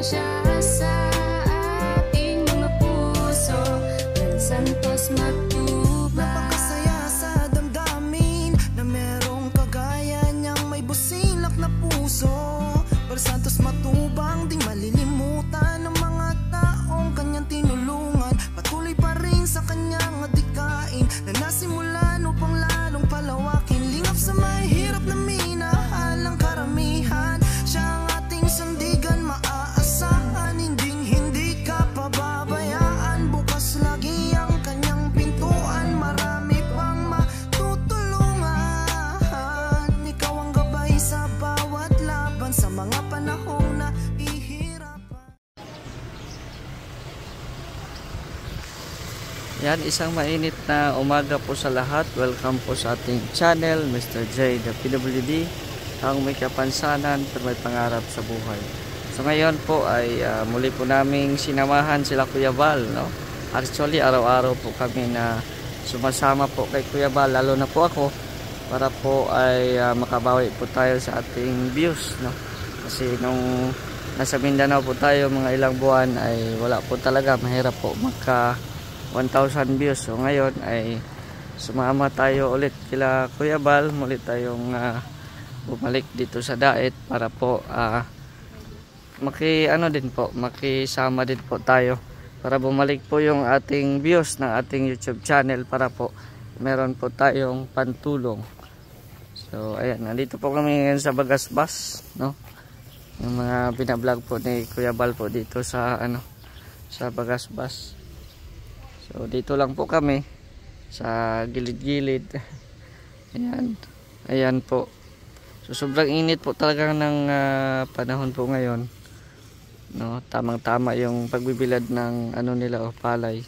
siya sa ating mga puso. Del Santos Matubang. Napakasaya sa damdamin na merong kagaya niyang may busilak na puso. Del Santos Matubang, di malilimutan ng mga taong kanyang tinulungan. Patuloy pa rin sa kanyang adikain na nasimulan upang lalong palawakin. Lingap sa may hirap na minahal ang karamihan. Siya ang ating sandigan, maaasahan. Hindi ka pababayaan. Bukas lagi ang kanyang pintuan. Marami pang matutulungan. Ikaw ang gabay sa bawat laban sa mga panahong nahihirapan. Yan, isang mainit na umaga po sa lahat. Welcome po sa ating channel, Mr. J, the PWD, ang may kapansanan pero may pangarap sa buhay. So ngayon po ay muli po naming sinamahan sila Kuya Val, no? Actually, araw-araw po kami na sumasama po kay Kuya Val, lalo na po ako, para po ay makabawi po tayo sa ating views, no? Kasi nung nasa Mindanao po tayo mga ilang buwan ay wala po talaga, mahirap po magka 1,000 views. So ngayon ay sumama tayo ulit kila Kuya Val, muli tayong bumalik dito sa Daet para po makisama din po tayo para bumalik po yung ating views ng ating YouTube channel, para po meron po tayong pantulong. So ayan, nandito po kami ngayon sa Bagasbas, no? Yung mga binablog po ni Kuya Val po dito sa sa Bagasbas. So dito lang po kami sa gilid-gilid. Ayan po. So sobrang init po talaga ng panahon po ngayon. No, tamang-tama yung pagbibilad ng palay.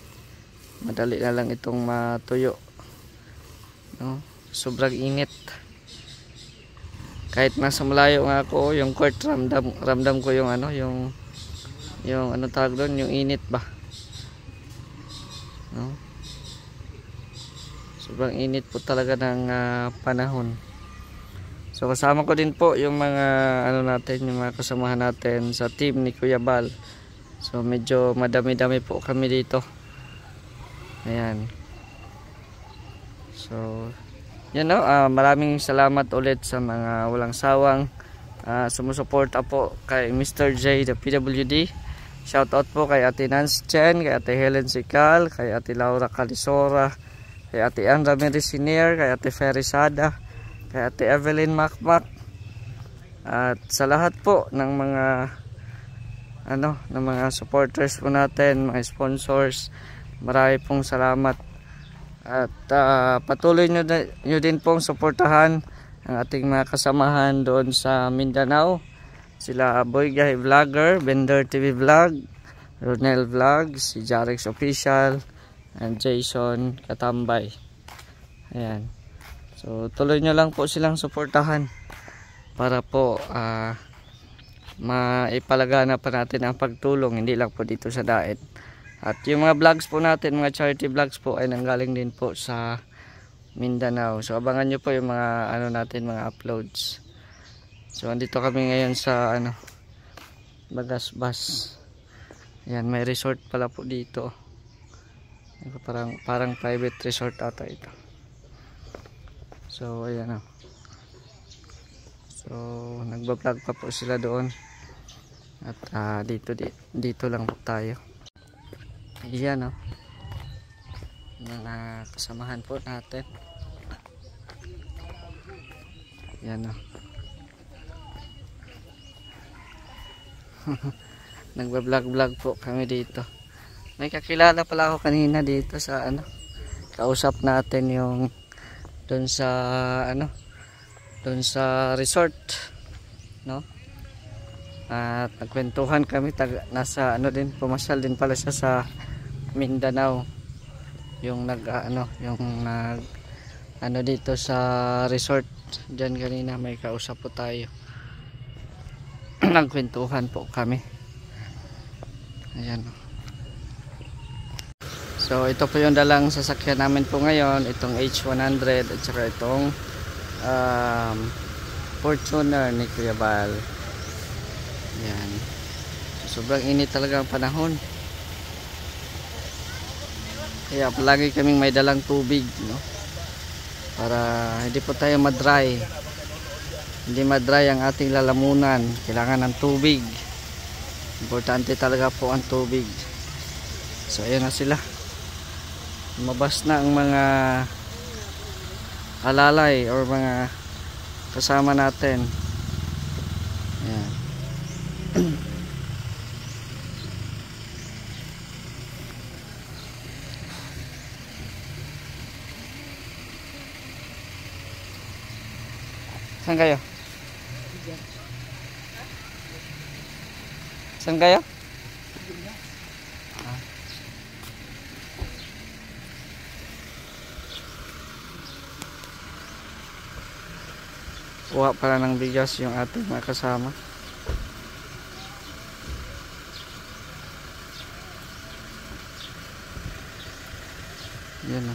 Madali na lang itong matuyo. No, sobrang init. Kahit nasa malayo nga ako, yung court ramdam ko yung tawag doon, yung init ba. No? Sobrang init po talaga ng panahon. So kasama ko din po yung mga yung mga kasamahan natin sa team ni Kuya Val. So medyo madami-dami po kami dito. Ayan. So maraming salamat ulit sa mga walang sawang sumusuporta po kay Mr. J, the PWD. Shoutout po kay Ate Nance Chen, kay Ate Helen Sical, kay Ate Laura Calisora, kay Ate Ann Ramirez Senior, kay Ate Ferisada, kay Ate Evelyn Macmac, at sa lahat po ng mga supporters po natin, mga sponsors. Marami pong salamat. At patuloy nyo din pong suportahan ang ating mga kasamahan doon sa Mindanao. Sila Boy Gahi Vlogger, Bender TV Vlog, Ronel Vlog, si Jarex Official, and Jason Katambay. Ayan. So tuloy nyo lang po silang suportahan para po maipalagana pa natin ang pagtulong, hindi lang po dito sa Daet. At yung mga vlogs po natin, mga charity vlogs po, ay nanggaling din po sa Mindanao. So abangan nyo po yung mga mga uploads. So andito kami ngayon sa Bagasbas. Ayan, may resort pala po dito. Parang private resort ata ito. So ayan . So nagba-vlog pa po sila doon. At dito lang po tayo. Ayan mga kasamahan po natin. Ayan nagba-vlog po kami dito. May kakilala pala ako kanina dito sa kausap natin yung doon sa resort, no? At nagkwentuhan kami, nasa pumasyal din pala siya sa Mindanao. Yung dito sa resort diyan kanina, may kausap po tayo. Nagkwentuhan po kami. Ayan. So ito po yung dalang sasakyan namin po ngayon, itong H100 at saka itong Fortuner ni Kuya Val. Ayan. sobrang init talaga ang panahon. Kaya palagi kaming may dalang tubig, no? Para hindi po tayo madry. Hindi madry ang ating lalamunan. Kailangan ng tubig. Importante talaga po ang tubig. So ayan na sila. Lumabas na ang mga alalay or mga kasama natin. Ayan. Saan kayo? Saan kayo? Kuha pala ng bigas yung ating mga kasama. Yan o.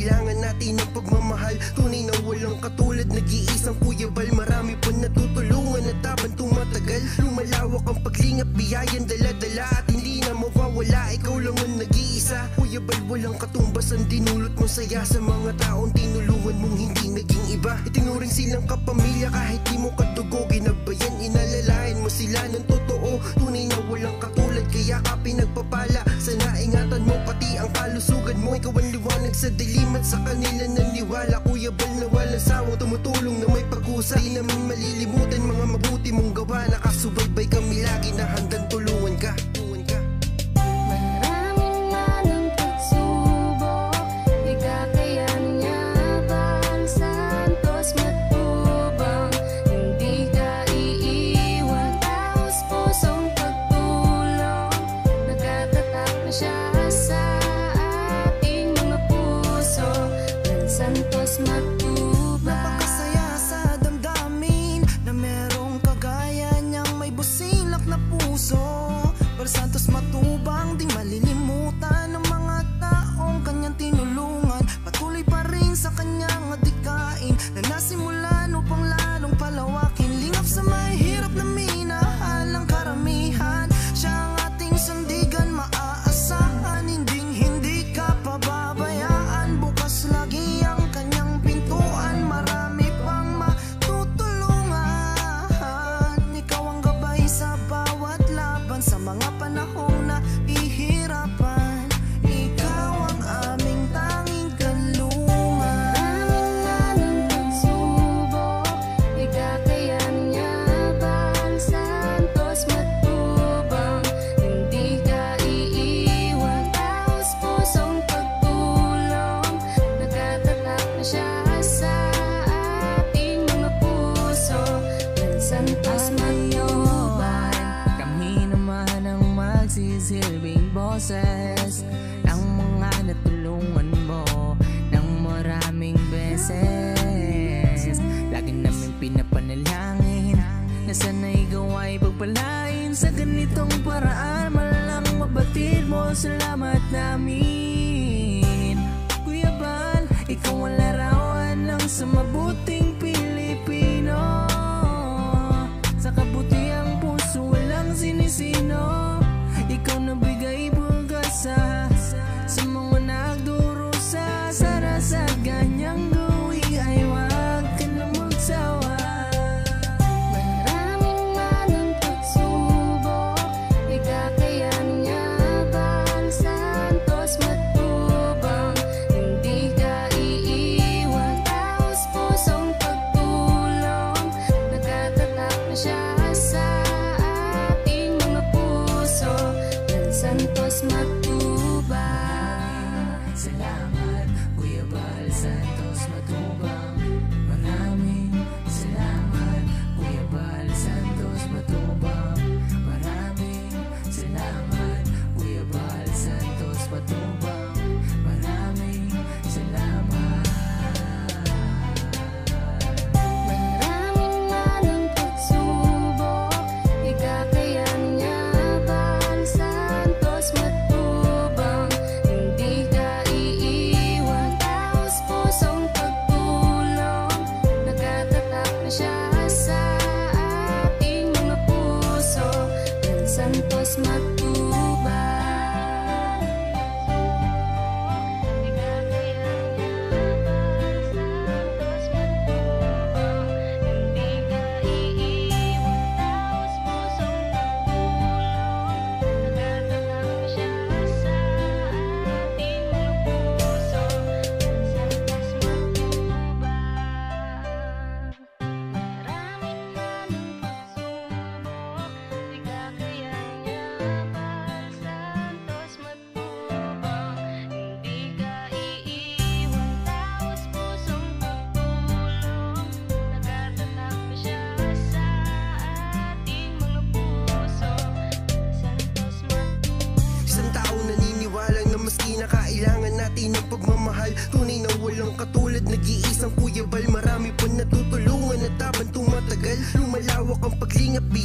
Kailangan natin ng pagmamahal, tunay na walang katulad. Nag-iisang Kuya Bal, marami pa natutulungan at habang tumatagal, lumalawak ang paglingap, biyayan dala-dala at hindi na mawawala. Ikaw lang ang nag-iisa, Kuya Bal, walang katumbas ang dinulot mo saya sa mga taong tinulungan mong hindi naging iba. Itinuring silang kapamilya kahit di mo kadugo, ginabayan, inalalayan mo sila ng totoo. Tunay na walang katulad, kaya ka pinagpapala. Sana ingatan mo pati ang kalusugan mo. Ikaw ang liwanag sa dilim at sa kanila naniwala. Kuya Bal na walang sawang tumutulong na may pag-usa. Di namin malilimutan mga mabuti mong gawa. Nakasubaybay kami lagi na handang tulungan ka. Maraming manang pagsubok, di kakayanan santos matubang. Hindi ka iiwan, taos pusong pagtulong. Nagkatatak na siya sa ating mga puso. Santos matubang. Napakasaya sa damdamin na merong kagaya niyang may busilak na puso. Pero Santos matubang, di malilimutan ng mga taong kanyang tinulungan. Patuloy pa rin sa kanyang adikain na nasimulan upang lalong palawakin. Lingap sa mahirap na minahalang karamihan. Siya ang ating sandigan, maaasahan. Hindi ka pababayaan. Bukas lagi ang kanyang pintuan. Marami pang matutulungan. Ikaw ang gabay sa bawat laban, sa mga panahong na ihirapan. Ikaw ang aming tanging kalungan. Maraming manang pagsubok, di kakayanan yaban. Santos matubang, hindi ka iiwan. Taos pusong pagtulong, nagkatatak na siya sa ating mga puso. Santos matubang. Kami naman ang magsisilbing boses ng mga natulungan mo ng maraming beses. Lagi namin pinapanalangin na sana ikaw ay pagpalain sa ganitong paraan. Malang mabatid mo, salamat namin. Kuya Bal, ikaw ang larawan ng sa mabuting Pilipino. Sa kabutiang puso walang sinisino. Ikaw nabigay pag-asa sa mga nagdurusa. Sana sa ganyang gawin ay wag ka na magsawa. Maraming manang pagsubok,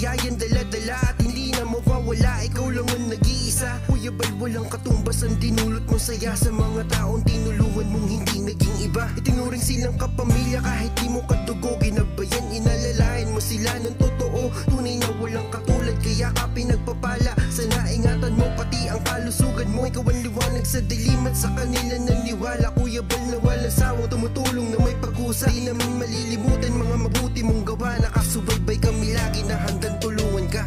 biyayang dala-dala at hindi na mawawala. Ikaw lang ang nag-iisa. Kuya Bal, walang katumbas ang dinulot mong saya sa mga taong tinulungan mong hindi naging iba. Itinuring silang kapamilya kahit di mo kadugo. Ginabayan, inalalayan mo sila ng totoo. Tunay na walang katulad, kaya ka pinagpapala. Sana ingatan mo pati ang kalusugan mo. Ikaw ang liwanag sa dilim at sa kanila naniwala. Kuya Bal na walang sawang tumutulong na may pag-usa. Di namin malilimutan mga mabuti mong gawa. Nakasubaybay kami lagi na handang tulungan ka.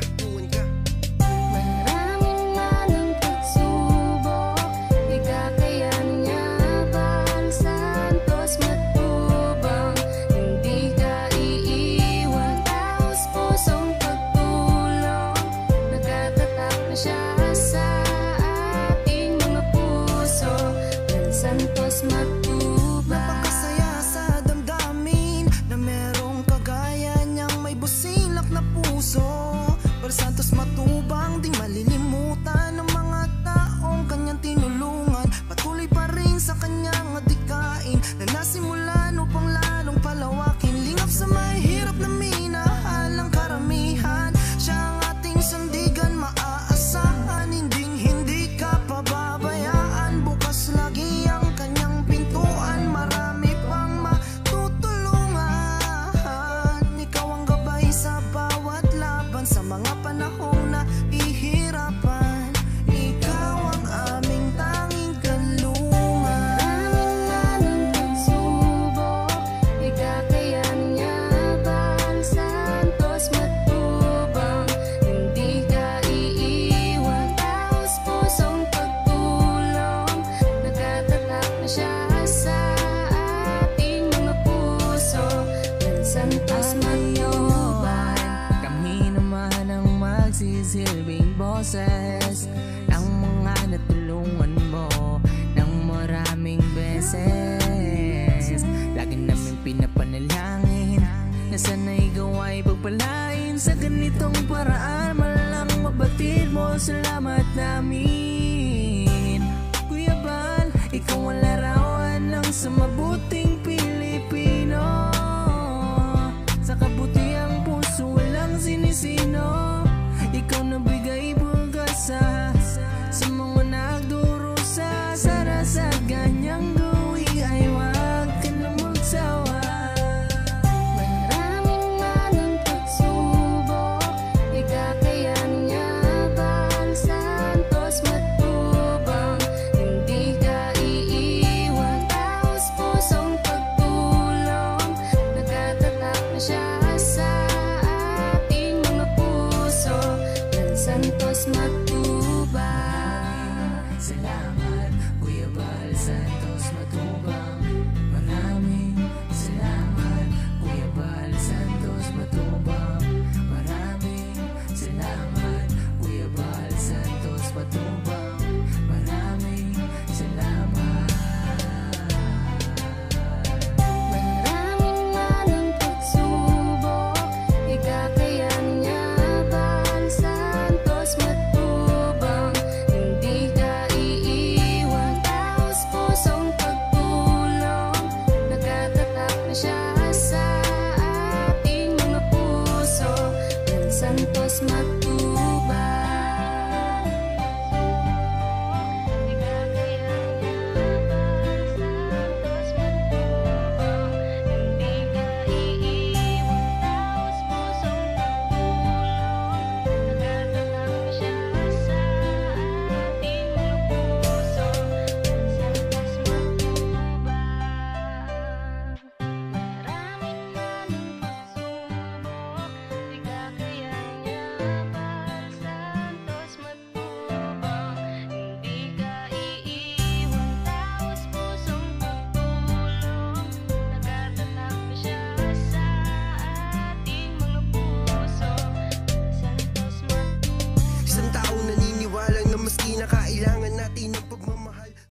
Maraming malang pagsubok, di kakayanin niya. Bal Santos Matubang, hindi ka iiwan. Taos pusong pagtulong, nagtatatak na siya sa ating mga puso. Bal Santos Matubang. Napakasaya sa damdamin na merong kagaya niyang may busilak na puso. Bal Santos Matubang, di malilimutan ng mga taong kanyang tinulungan. Patuloy pa rin sa kanyang adikain na nasimulan upang lalong palawakin. Lingap sa mahirap na minahalang karamihan. Siya ang ating sandigan, maaasahan. Hindi ka pababayaan. Bukas lagi ang kanyang pintuan. Marami pang matutulungan. Ikaw ang gabay sa bawat laban, sa mga panahong na ihirapan. Ikaw ang aming tanging kanlungan. Maraming pagsubok, di kakayanin niya. Bal Santos Matubang, hindi ka iiwan. Taos pusong pagtulong, nagtatatak na siya sa ating mga puso. Bal Santos Matubang. Kami naman ang magsisilbing boses ng mga natulungan mo ng maraming beses. Lagi namin pinapanalangin na sana ikaw ay pagpalain sa ganitong paraan. Malang mabatid mo, salamat namin. Kuya Bal, ikaw ang larawan ng sa mabuting Pilipino. Sa kabutiang puso walang sinisino. Ikaw nabigay pag-asa sa mga nagdurusa. Sana sa ganyang gawi ay wag ka na magsawa. Maraming malang pagsubok, di kakayanin niya. Bal Santos Matubang, hindi ka iiwan. Taos pusong pagtulong, nagtatatak na siya sa ating mga puso. Bal Santos Matubang. Salamat, Kuya Bal Santos Matubang. Maraming salamat, Kuya Bal Santos Matubang. Maraming salamat.